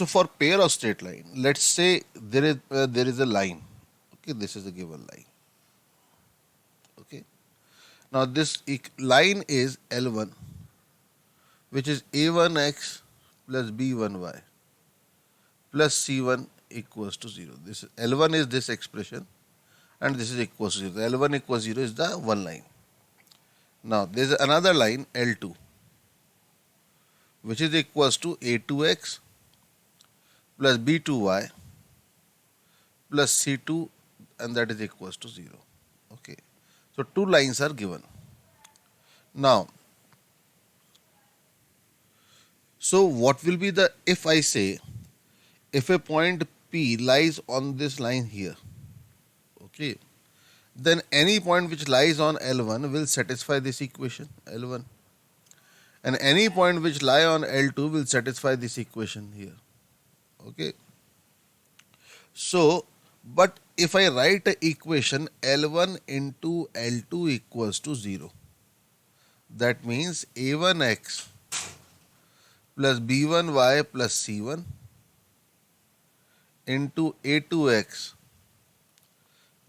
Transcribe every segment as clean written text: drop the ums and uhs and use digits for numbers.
So for pair of straight line, let's say there is a line. Okay, this is a given line. Okay. Now this line is L1, which is A1x plus B1y plus C1 equals to 0. This is, L1 is this expression and this is equals to 0. L1 equals 0 is the one line. Now there is another line L2, which is equals to A2x plus B2y plus C2, and that is equals to 0. Okay. So two lines are given. Now, so what will be the, if I say, if a point P lies on this line here, okay, then any point which lies on L1 will satisfy this equation L1, and any point which lie on L2 will satisfy this equation here. Okay. So, but if I write a equation L1 into L2 equals to 0, that means A1x plus B1y plus C1 into A2x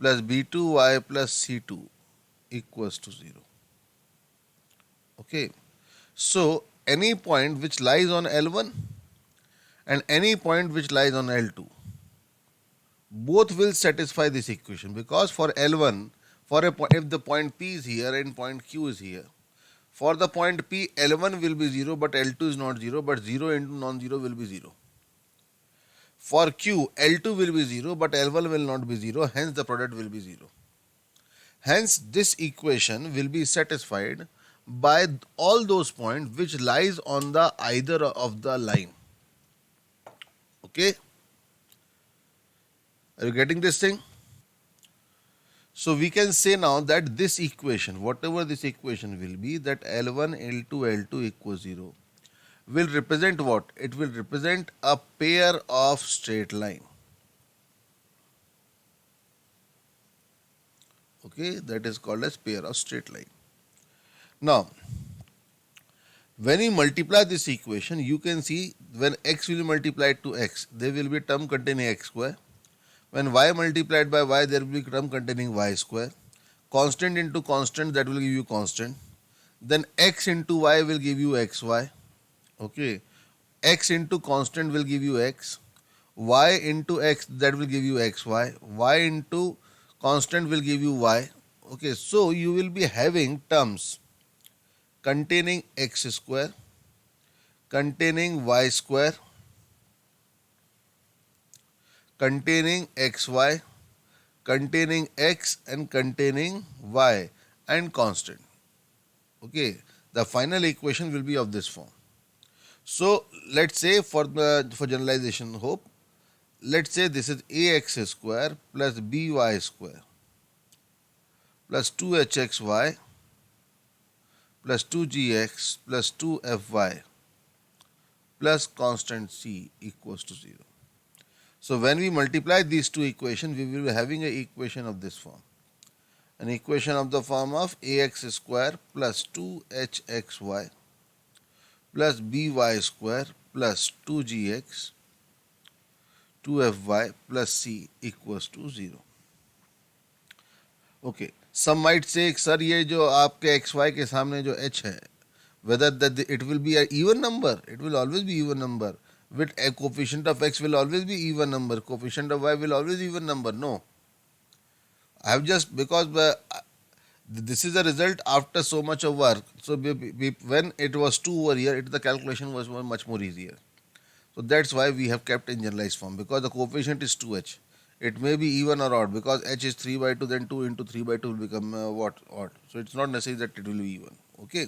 plus B2y plus C2 equals to 0. Okay. So any point which lies on L1 and any point which lies on L2, both will satisfy this equation, because for L1, for a if the point P is here and point Q is here, for the point P, L1 will be 0 but L2 is not 0, but 0 into non-zero will be 0. For Q, L2 will be 0 but L1 will not be 0, hence the product will be 0. Hence this equation will be satisfied by all those points which lies on the either of the line. Okay, are you getting this thing? So we can say now that this equation, whatever this equation will be, that L1, L2, L2 equals 0, will represent what? It will represent a pair of straight line. Okay, that is called as pair of straight line. Now, when you multiply this equation, you can see when x will be multiplied to x, there will be a term containing x square. When y multiplied by y, there will be a term containing y square. Constant into constant, that will give you constant. Then x into y will give you xy. Okay. X into constant will give you x. Y into x, that will give you xy. Y into constant will give you y. Okay. So you will be having terms containing x square, containing y square, containing xy, containing x and containing y and constant. Okay, the final equation will be of this form. So let's say for generalization hope, let's say this is ax square plus by square plus 2hxy plus 2gx plus 2fy plus constant c equals to 0. So when we multiply these two equations, we will be having an equation of this form. An equation of the form of ax square plus 2hxy plus by square plus 2gx 2fy plus c equals to 0. Okay. Some might say, sir, ये जो आपके xy के सामने जो h है, whether that it will be an even number, it will always be even number. With a coefficient of x will always be even number, coefficient of y will always be even number. No, I have just, because this is a result after so much of work. So when it was 2 over here, the calculation was much more easier. So that's why we have kept in generalized form, because the coefficient is 2h. It may be even or odd, because h is 3 by 2, then 2 into 3 by 2 will become what? Odd. So it's not necessary that it will be even. Okay.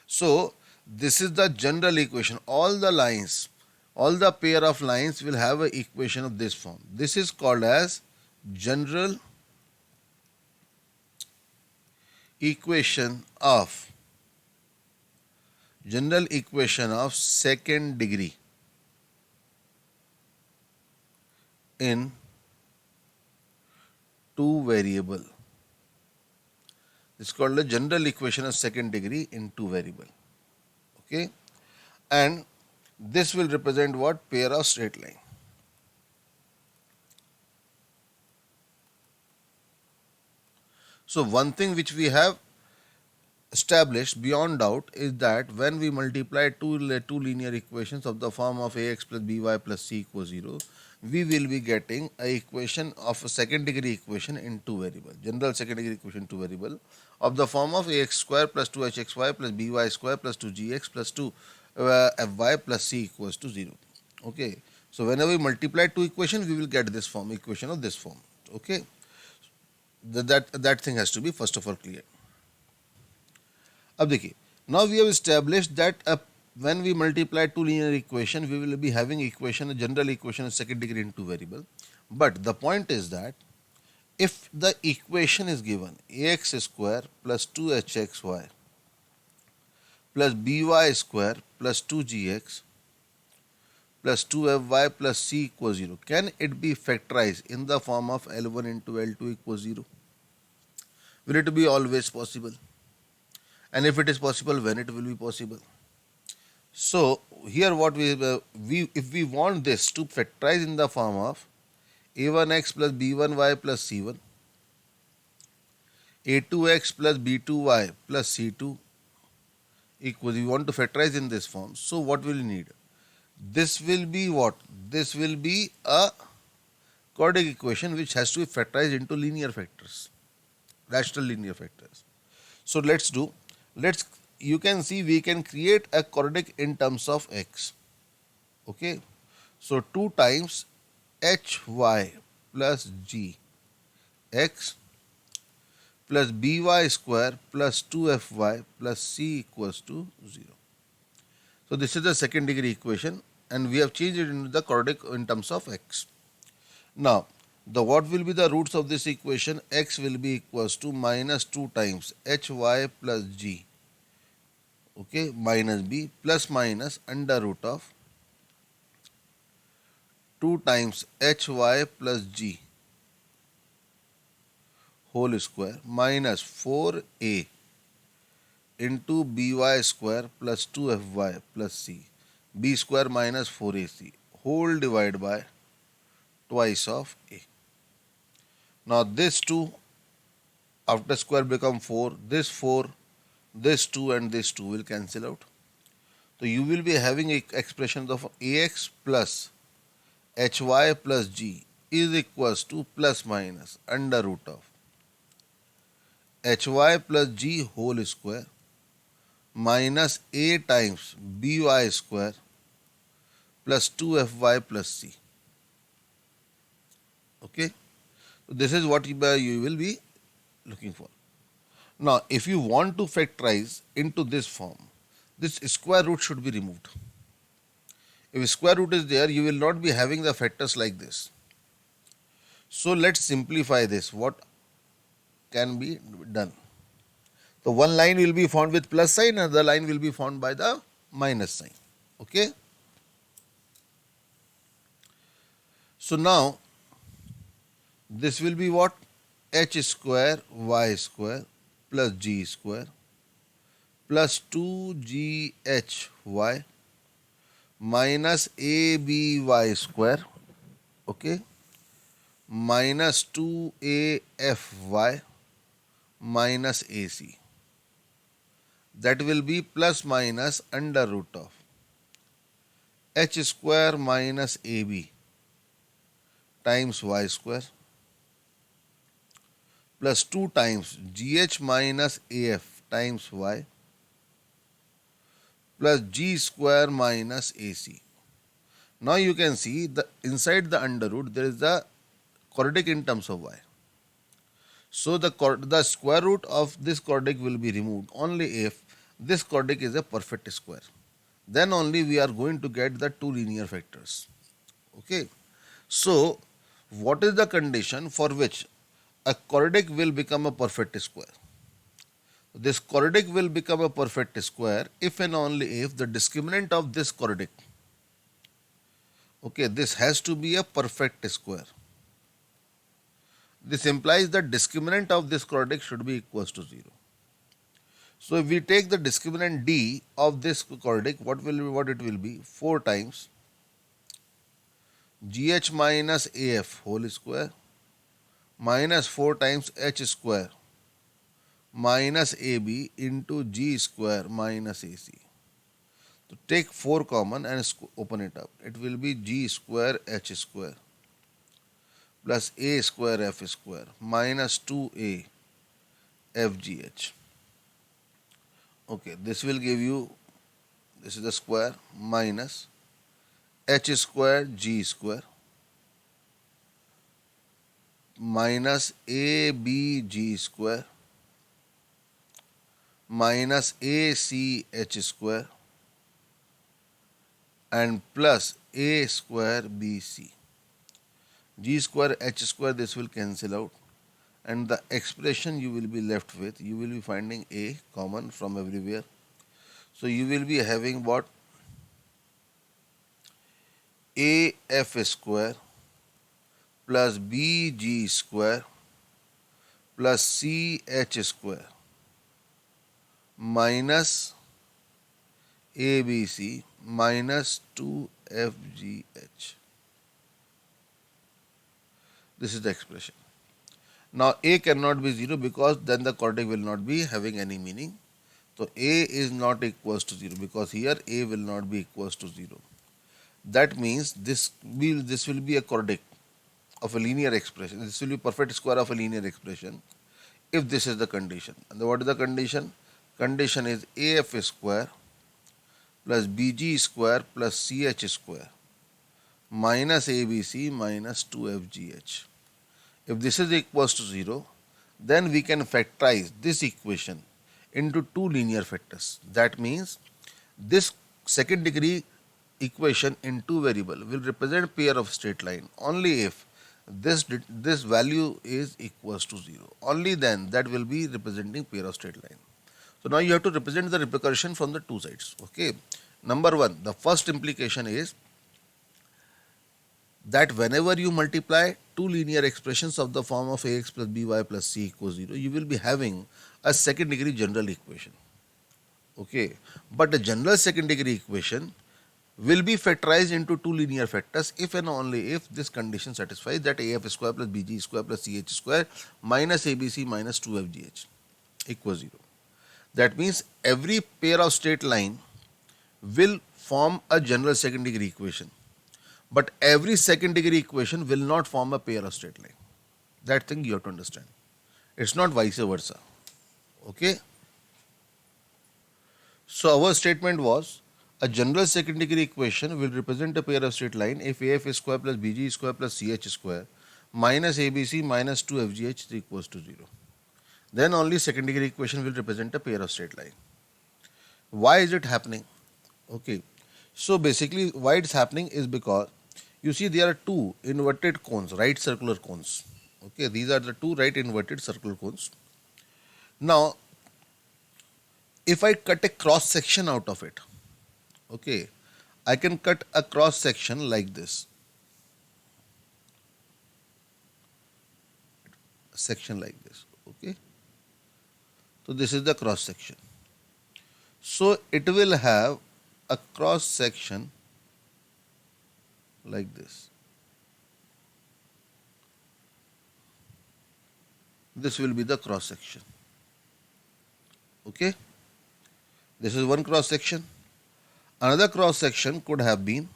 So this is the general equation. All the lines, all the pair of lines will have an equation of this form. This is called as general equation of second degree in two variable. It's called the general equation of second degree in two variable. Okay, and This will represent what? Pair of straight line. So one thing which we have established beyond doubt is that when we multiply two linear equations of the form of ax plus by plus c equals 0, we will be getting a equation of a second degree equation in two variable, general second degree equation two variable of the form of ax square plus 2hxy plus by square plus 2gx plus 2 fy plus c equals to 0. Okay, so whenever we multiply two equations, we will get this form, equation of this form. Okay, that thing has to be first of all clear. अब देखिए, now we have established that when we multiply two linear equation, we will be having equation, a general equation of second degree in two variable. But the point is that if the equation is given ax square plus 2hxy plus by square plus 2gx plus 2fy plus c equals 0, can it be factorized in the form of L1 into L2 equals 0? Will it be always possible? And if it is possible, when it will be possible? So here what we if we want this to factorize in the form of a1x plus b1y plus c1, a2x plus b2y plus c2 equals, we want to factorize in this form. So what will you need? This will be what? This will be a quadratic equation which has to be factorized into linear factors, rational linear factors. So you can see we can create a quadratic in terms of x. Okay, so 2 times hy plus g x plus by square plus 2fy plus c equals to 0. So this is the second degree equation and we have changed it into the quadratic in terms of x. Now what will be the roots of this equation? X will be equals to minus 2 times hy plus g, okay, minus b plus minus under root of 2 times hy plus g whole square minus 4a into by square plus 2fy plus c, b square minus 4ac whole divided by twice of a. Now this 2 after square become 4, this 4, this 2 and this 2 will cancel out. So you will be having expressions of ax plus hy plus g is equals to plus minus under root of hy plus g whole square minus a times by square plus 2fy plus c. Okay, so this is what you will be looking for. Now if you want to factorize into this form, this square root should be removed. If square root is there, you will not be having the factors like this. So let's simplify this. What can be done? So one line will be found with plus sign, another line will be found by the minus sign. Okay. So now this will be what? H square y square plus g square plus 2ghy minus aby square, okay, minus 2afy minus ac. That will be plus minus under root of h square minus ab times y square plus 2 times gh minus af times y plus g square minus ac. Now you can see the inside the under root there is the quadratic in terms of y. So the square root of this quadratic will be removed only if this quadratic is a perfect square. Then only we are going to get the two linear factors. Okay. So what is the condition for which a quadratic will become a perfect square? This quadratic will become a perfect square if and only if the discriminant of this quadratic, okay, this has to be a perfect square. This implies that discriminant of this quadratic should be equals to 0. So if we take the discriminant d of this chordate, what it will be? 4 times gh minus af whole square minus 4 times h square minus ab into g square minus ac. So take 4 common and open it up. It will be g square h square plus a square f square minus 2a fgh. Okay, this will give you, this is the square, minus h square g square minus abg square minus ach square and plus a square bc. G square h square, this will cancel out, and the expression you will be left with, you will be finding a common from everywhere. So you will be having what? af square plus bg square plus ch square minus abc minus 2fgh. This is the expression. Now a cannot be 0 because then the chordate will not be having any meaning. So a is not equals to 0 because here a will not be equals to 0. That means this will be a chordate of a linear expression. This will be perfect square of a linear expression if this is the condition. And what is the condition? Condition is af square plus bg square plus ch square minus abc minus 2fgh. If this is equals to 0, then we can factorize this equation into two linear factors. That means this second degree equation in two variable will represent pair of straight line only if this value is equals to 0. Only then that will be representing pair of straight line. So now you have to represent the repercussion from the two sides. Okay. Number one, the first implication is that whenever you multiply two linear expressions of the form of ax plus by plus c equals 0, you will be having a second degree general equation. Okay, but the general second degree equation will be factorized into two linear factors if and only if this condition satisfies, that af square plus bg square plus ch square minus abc minus 2fgh equals 0. That means every pair of straight line will form a general second degree equation, but every second degree equation will not form a pair of straight line. That thing you have to understand. It's not vice versa. Okay. So our statement was a general second degree equation will represent a pair of straight line if af square plus bg square plus ch square minus abc minus 2fgh is equals to 0. Then only second degree equation will represent a pair of straight line. Why is it happening? Okay. So basically why it's happening is because you see there are two inverted cones, right circular cones. Okay, these are the two right inverted circular cones. Now, if I cut a cross section out of it, okay, I can cut a cross section like this. Section like this. Okay. So this is the cross section. So it will have a cross section like this. This will be the cross section. Okay. This is one cross section. Another cross section could have been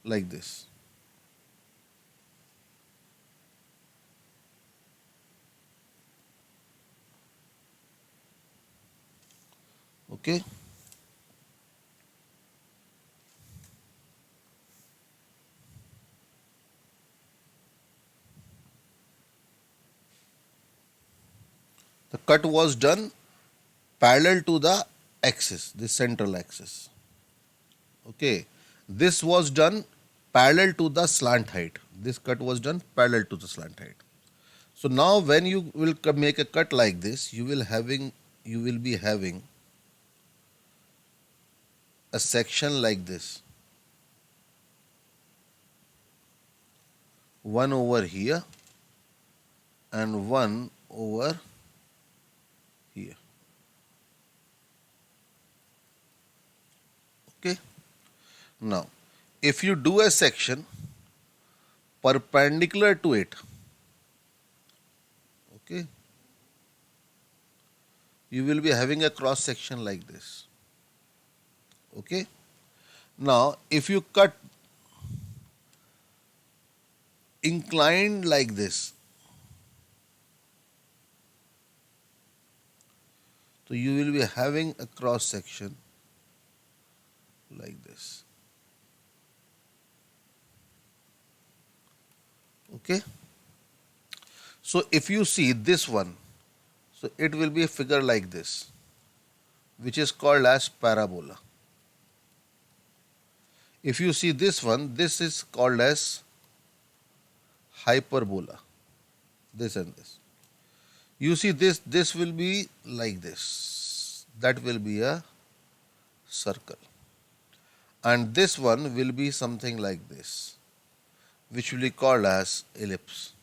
like this. Okay. The cut was done parallel to the axis, this central axis. Okay. This was done parallel to the slant height. This cut was done parallel to the slant height. So now when you will make a cut like this, you will be having a section like this. One over here and one over Okay. Now, if you do a section perpendicular to it, okay, you will be having a cross section like this. Okay. Now, if you cut inclined like this, so you will be having a cross section like this. Okay. So if you see this one, so it will be a figure like this, which is called as parabola. If you see this one, this is called as hyperbola. This and this. You see this will be like this. That will be a circle. And this one will be something like this, which will be called as ellipse.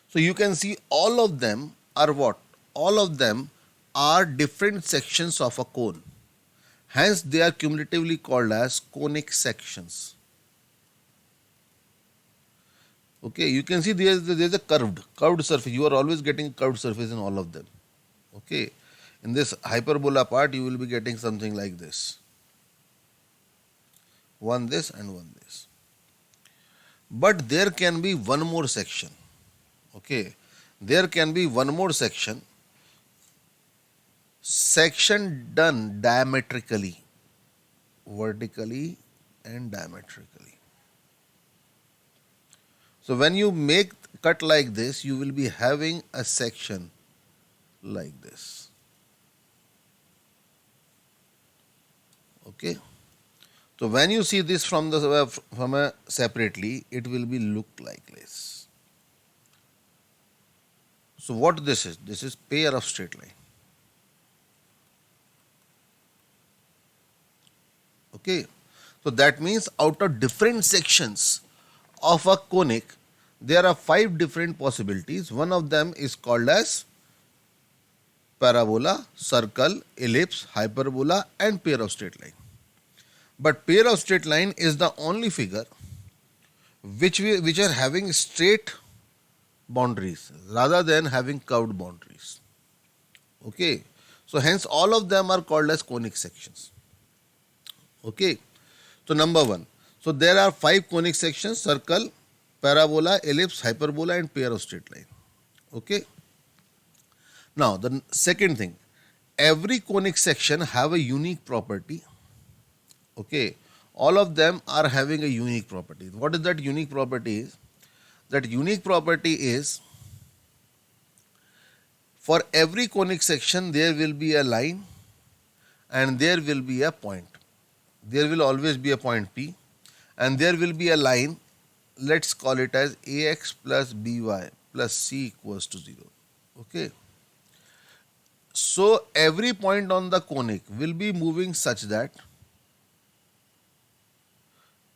So you can see all of them are what? All of them are different sections of a cone. Hence, they are cumulatively called as conic sections. Okay, you can see there is a curved surface. You are always getting curved surface in all of them. Okay, in this hyperbola part, you will be getting something like this. One this and one this. But there can be one more section. Okay, there can be one more section done diametrically, vertically and diametrically. So when you make cut like this, you will be having a section like this. Okay. So when you see this from a separately, it will be look like this. So what this is? This is pair of straight line. Okay. So that means out of different sections of a conic, there are 5 different possibilities. One of them is called as parabola, circle, ellipse, hyperbola and pair of straight line. But pair of straight line is the only figure which are having straight boundaries rather than having curved boundaries. Okay. So hence all of them are called as conic sections. Okay. So number 1. So there are 5 conic sections: circle, parabola, ellipse, hyperbola and pair of straight line. Okay. Now the second thing, every conic section have a unique property. Okay. All of them are having a unique property. What is that unique property is? That unique property is, for every conic section there will be a line and there will be a point. There will always be a point P and there will be a line, let's call it as ax plus by plus c equals to 0. Okay. So every point on the conic will be moving such that,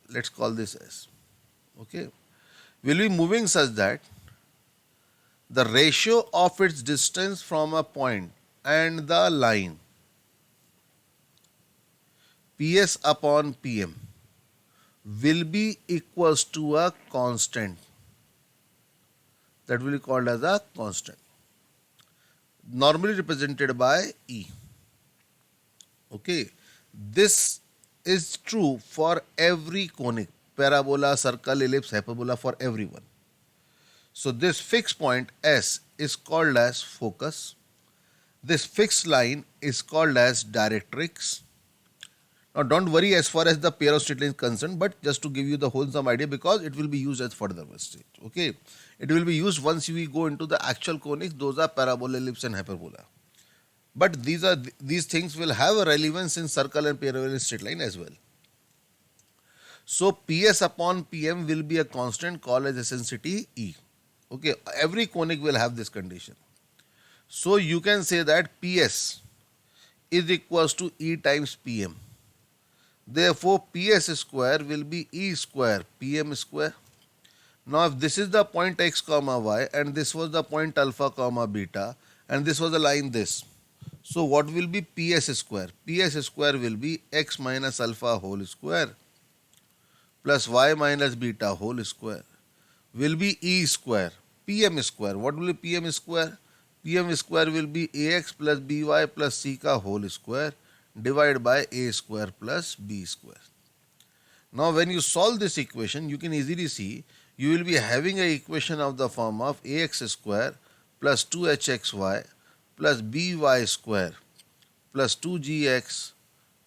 let's call this S. Okay. Will be moving such that the ratio of its distance from a point and the line, PS upon PM, will be equals to a constant. That will be called as a constant, normally represented by E. Okay. This is true for every conic, parabola, circle, ellipse, hyperbola, for everyone. So this fixed point S is called as focus. This fixed line is called as directrix. Now don't worry as far as the pair of straight line is concerned, but just to give you the wholesome idea, because it will be used as further stage. Okay. It will be used once we go into the actual conics. Those are parabola, ellipse and hyperbola. But these things will have a relevance in circle and parallel straight line as well. So PS upon PM will be a constant called as eccentricity E. Okay, every conic will have this condition. So you can say that PS is equals to E times PM. Therefore, PS square will be E square PM square. Now if this is the point x comma y and this was the point alpha comma beta and this was the line this. So what will be PS square? PS square will be x minus alpha whole square plus y minus beta whole square will be E square. PM square. What will be PM square? PM square will be AX plus BY plus C ka whole square divided by A square plus B square. Now when you solve this equation, you can easily see you will be having an equation of the form of AX square plus 2HXY plus BY square plus 2GX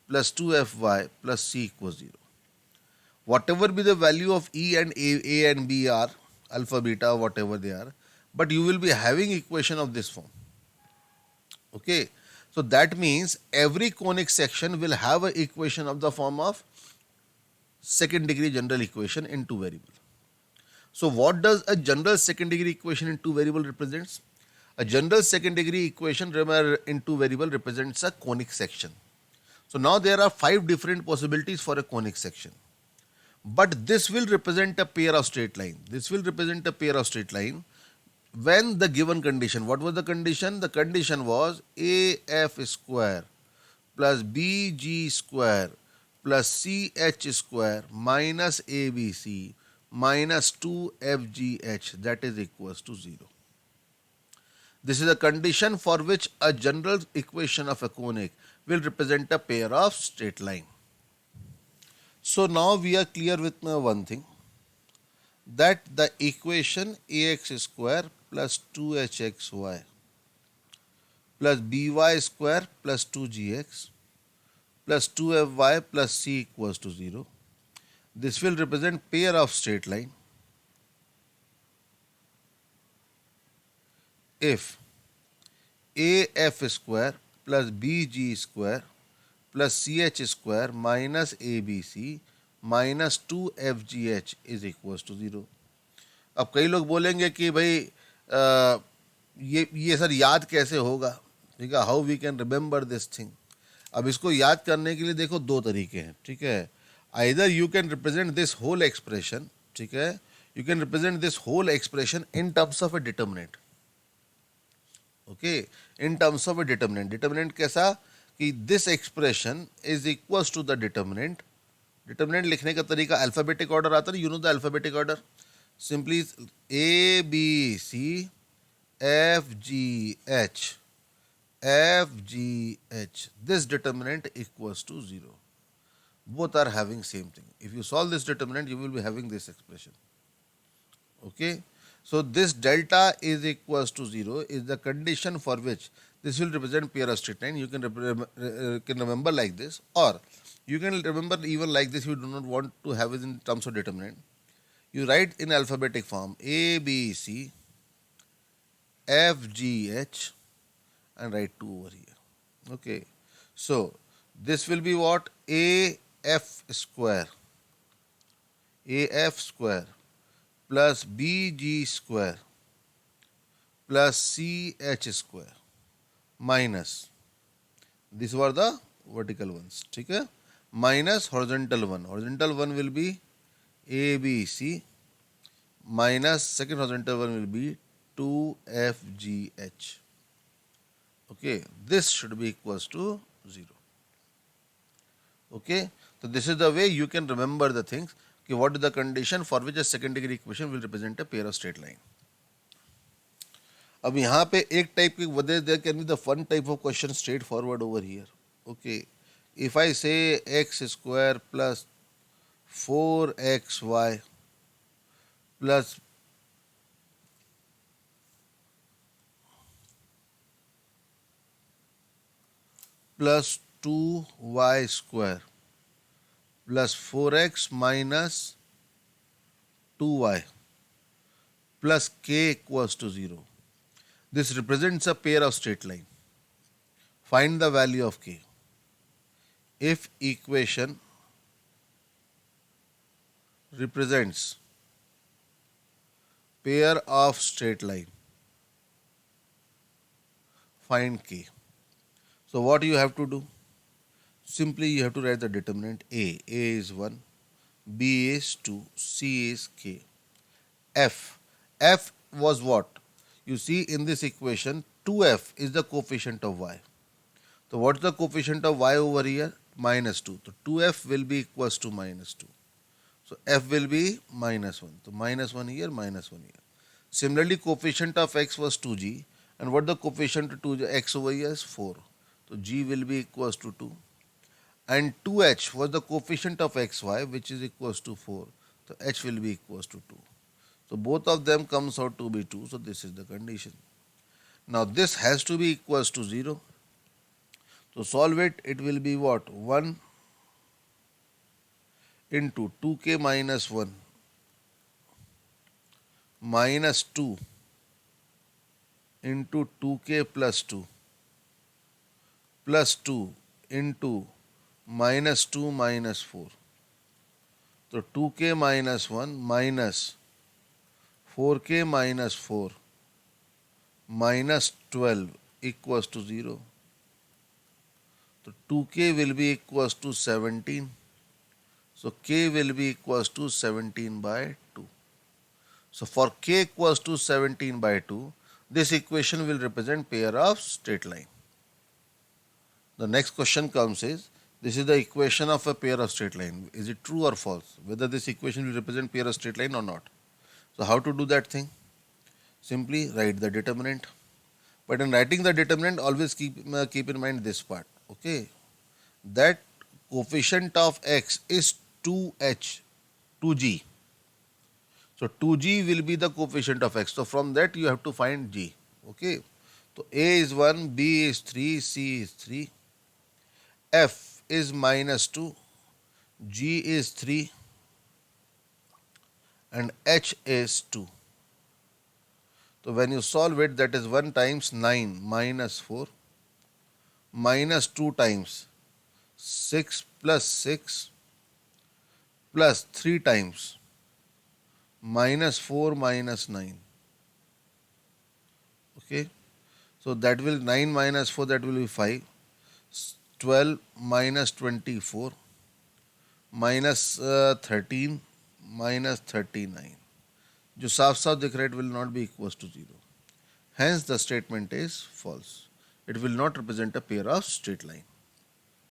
plus 2FY plus C equals 0. Whatever be the value of E and A and B are, alpha, beta, whatever they are, but you will be having equation of this form. Okay, so that means every conic section will have an equation of the form of second degree general equation in two variable. So what does a general second degree equation in two variable represents? A general second degree equation in two variable represents a conic section. So now there are 5 different possibilities for a conic section. But this will represent a pair of straight line. This will represent a pair of straight line when the given condition. What was the condition? The condition was AF square plus BG square plus CH square minus ABC minus 2FGH, that is equals to 0. This is a condition for which a general equation of a conic will represent a pair of straight line. So now we are clear with one thing, that the equation AX square plus 2HXY plus BY square plus 2GX plus 2FY plus C equals to 0. This will represent pair of straight line if AF square plus BG square plus CH square minus ABC minus 2FGH is equals to 0. अब कई लोग बोलेंगे कि भाई ये sir याद कैसे होगा, ठीक है, how we can remember this thing. अब इसको याद करने के लिए देखो दो तरीके हैं, ठीक है. Either you can represent this whole expression, ठीक है, you can represent this whole expression in terms of a determinant. Okay, in terms of a determinant. Determinant कैसा कि this expression is equals to the determinant. Determinant लिखने का तरीका alphabetic order आता है, you know the alphabetic order. Simply A B C F G H F G H. This determinant equals to 0. Both are having same thing. If you solve this determinant, you will be having this expression. Okay. So this delta is equals to 0 is the condition for which this will represent pair of straight line. You can remember like this, or you can remember even like this. You do not want to have it in terms of determinant. You write in alphabetic form A B C F G H and write 2 over here. Okay. So this will be what? AF square plus BG square plus CH square minus, these were the vertical ones, ठीक है, minus horizontal one. Horizontal one will be ABC minus second horizontal one will be 2FGH. Okay, this should be equals to 0. Okay, so this is the way you can remember the things. Okay, what is the condition for which a second degree equation will represent a pair of straight line. अब यहाँ पे एक type की वजह there can be the fun type of question straightforward over here. Okay, if I say x square plus 4xy plus plus 2y square plus 4x minus 2y plus k equals to 0. This represents a pair of straight line. Find the value of k. If equation represents pair of straight line, find k. So what you have to do? Simply you have to write the determinant A. A is 1, B is 2, C is k. F. F was what? You see in this equation 2f is the coefficient of y. So what's the coefficient of y over here? Minus 2. So 2f will be equals to minus 2. So f will be minus 1. So minus 1 here, minus 1 here. Similarly, coefficient of x was 2g. And what the coefficient of 2 x over here is 4. So g will be equals to 2. And 2h was the coefficient of xy, which is equals to 4. So h will be equals to 2. So both of them comes out to be 2. So this is the condition. Now this has to be equals to 0. So solve it. It will be what? 1 into 2k minus 1 minus 2 into 2k plus 2 plus 2 into minus 2 minus 4. So 2k minus 1 minus 4k minus 4 minus 12 equals to 0. So 2k will be equals to 17. So k will be equals to 17 by 2. So for k equals to 17 by 2, this equation will represent pair of straight line. The next question comes is, this is the equation of a pair of straight line. Is it true or false? Whether this equation will represent pair of straight line or not. So how to do that thing? Simply write the determinant. But in writing the determinant, always keep in mind this part. Okay, that coefficient of x is 2h, 2g. So 2g will be the coefficient of x. So from that you have to find g. Okay. So a is 1, b is 3, c is 3, f is minus 2, g is 3 and h is 2. So when you solve it, that is 1 times 9 minus 4 minus 2 times 6 plus 6 plus 3 times minus 4 minus 9. Okay. So that will 9 minus 4, that will be 5. 12 minus 24 minus 13 minus 39. जो साफ साफ दिख रहा है, it will not be equals to 0. Hence the statement is false. It will not represent a pair of straight line.